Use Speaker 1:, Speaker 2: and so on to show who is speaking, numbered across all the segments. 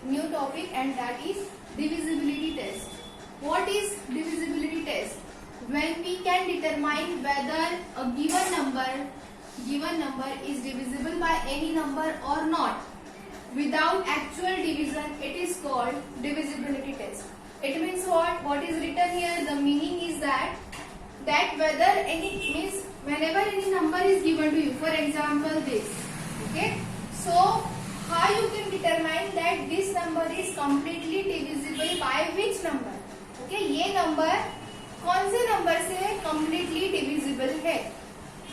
Speaker 1: new topic, and that is divisibility test. What is divisibility test? When we can determine whether a given number is divisible by any number or not without actual division, it is called divisibility test. It means what? What is written here? The meaning is that whether any means whenever any number is given to you, for example this, okay, so how you can determine that this number is completely divisible by which number? Okay, ये number कौन से number से completely divisible है?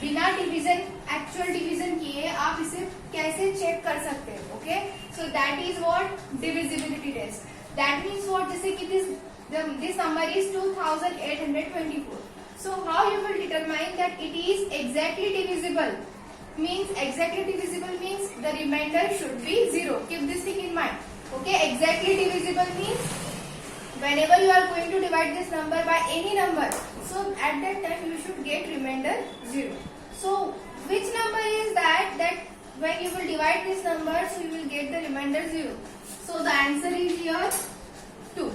Speaker 1: बिना division actual division किए आप इसे कैसे चेक कर सकते हैं? Okay, so that is what divisibility test. That means what, जैसे कि this number is 2824. So how you will determine that it is exactly divisible? Means exactly divisible means the remainder should be 0. Keep this thing in mind. Okay, exactly divisible means whenever you are going to divide this number by any number, so at that time you should get remainder 0. So which number is that when you will divide this number, so you will get the remainder 0. So the answer is here 2.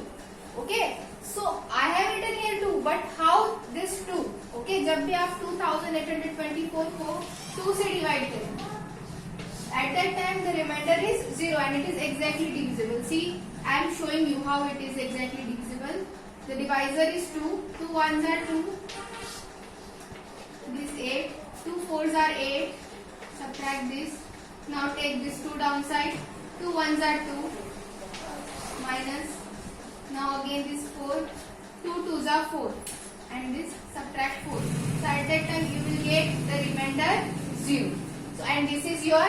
Speaker 1: Okay, so I have written here 2, but how this 2? Okay, जब भी आप 2824 को 2 से divide करें, at that time the remainder is 0 and it is exactly divisible. See, I am showing you how it is exactly divisible. The divisor is 2. 2 ones are 2. This 8. 2 fours are 8. Subtract this. Now take this 2 downside. 2 ones are 2. Minus. Now again this 4. 2 twos are 4. And this subtract 4. So at that time you will get the remainder 0. So and this is your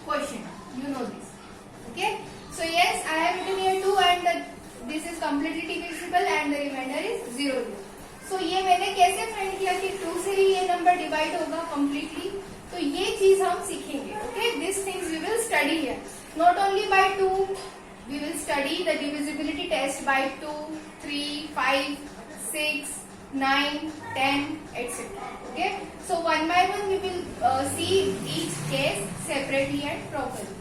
Speaker 1: question. You know this. Okay. So yes, I have written here 2 and this is completely divisible and the remainder is 0. So ये मैंने कैसे find किया कि 2 से ही ये number divide होगा completely? तो ये चीज हम सीखेंगे. Okay, these things we will study here. Not only by 2, we will study the divisibility test by 2, 3, 5, 6, 9, 10, etc. Okay, so one by one we will see each case separately and properly.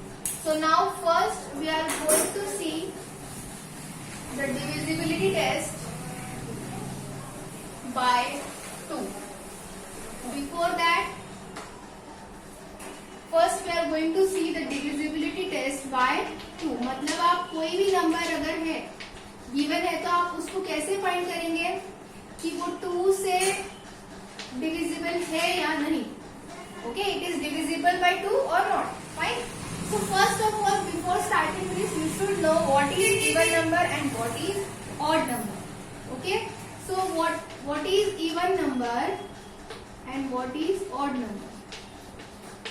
Speaker 1: So now first we are going to see the divisibility test by 2. Before that, first we are going to see the divisibility test by 2. मतलब आप कोई भी number अगर है given है तो आप उसको कैसे फाइंड करेंगे कि वो 2 से डिविजिबल है या नहीं. Okay, it is divisible by 2 or not. Fine. So first of all, before starting this, you should know what is even number and what is odd number. Okay. So what is even number and what is odd number?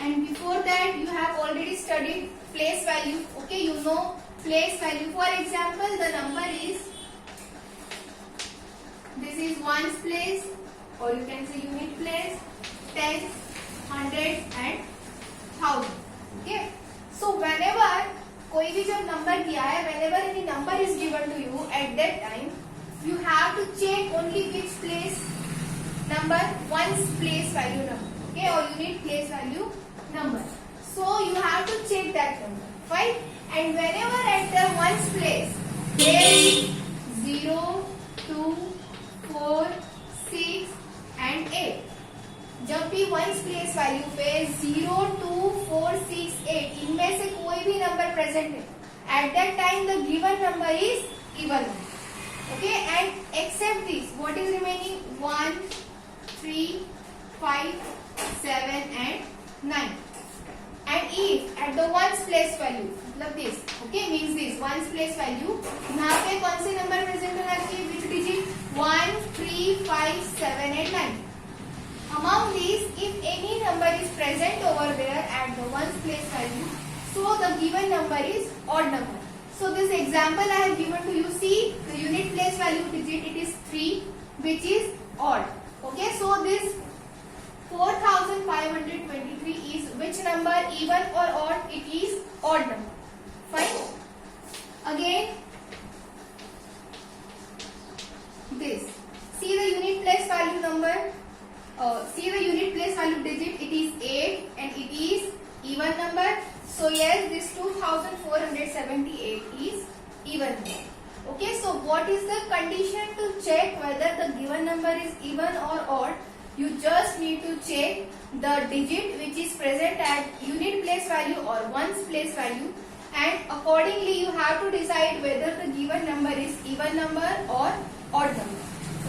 Speaker 1: And before that, you have already studied place value. Okay, you know place value. For example, the number is, this is ones place, or you can say unit place, tens, hundred and thousand. Okay. So whenever कोई भी जब number दिया है, whenever any number is given to you, at that time you have to check only which place number, ones place value number, okay, or unit place value number. So you have to check that number, fine. And whenever at the ones place there is 0, 2, 4, 6 and 8. जब भी ones place value पे 0, 2, 4, 6, 8 इनमें से कोई भी number present है, at that time the given number is even. Okay, and except this what is remaining 1, 3, 5, 7 and 9. And if at the ones place value, मतलब this, okay, means this ones place value, यहाँ पे कौन से number present होना चाहिए, which digit? 1, 3, 5, 7 and 9. Among these, if any number is present over there at the ones place value, so the given number is odd number. So this example I have given to you. See, the unit place value digit, it is 3, which is odd. Okay, so this 4523 is which number, even or odd? It is odd number. Fine. Again, this. See the unit place value number. See the unit place value digit, it is 8 and it is even number. So yes, this 2478 is what is the condition to check whether the given number is even or odd? You just need to check the digit which is present at unit place value or ones place value, and accordingly you have to decide whether the given number is even number or odd number.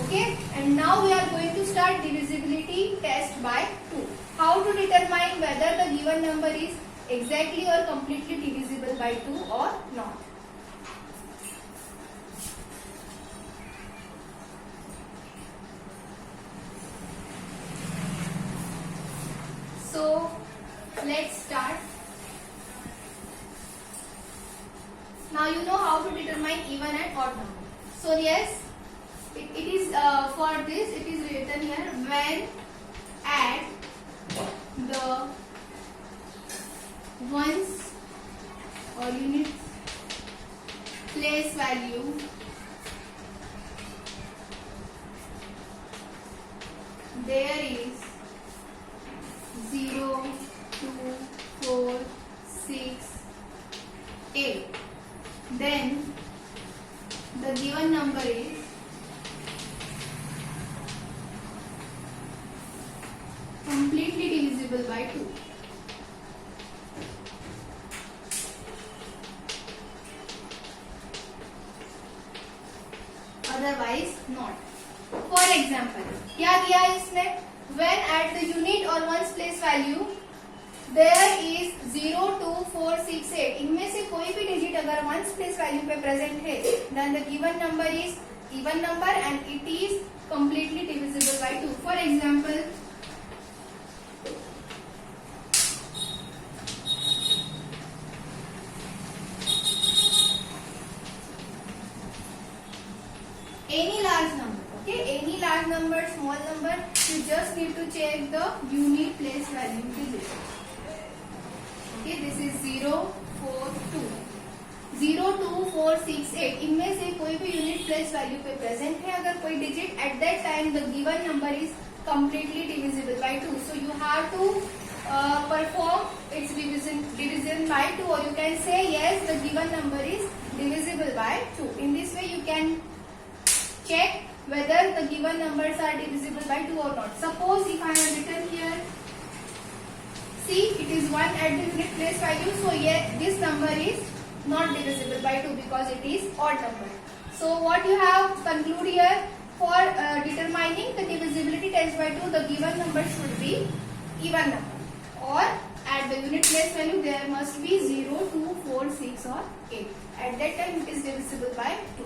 Speaker 1: Okay, and now we are going to start divisibility test by 2. How to determine whether the given number is exactly or completely divisible by 2 or not. So let's start. Now you know how to determine even and odd number. So yes, it is for this it is written here, when at the ones or unit place value there is 0, 2, 4, 6, 8, then the given number is completely divisible by 2. Otherwise not. For example, क्या दिया है इसने? When at the unit or ones place value there is 0, 2, 4, 6, 8, इनमें से कोई भी digit अगर ones place value पे present है, then the given number is even number and it is completely divisible by 2. For example, any large number, okay, any large number, small number, you just need to check the unit place value digit. Okay, this is 0, 4, 2, 0, 2, 4, 6, 8, इनमें से कोई भी unit place value पे present है अगर कोई digit, at that time the given number is completely divisible by 2. So you have to perform its division by 2, or you can say yes, the given number is divisible by 2. In this way you can check whether the given numbers are divisible by 2 or not. Suppose if I have written here, see, it is 1 at the unit place value, so yet this number is not divisible by 2 because it is odd number. So what you have conclude here, for determining the divisibility test by 2, the given number should be even number, or at the unit place value there must be 0, 2, 4, 6 or 8. At that time it is divisible by 2.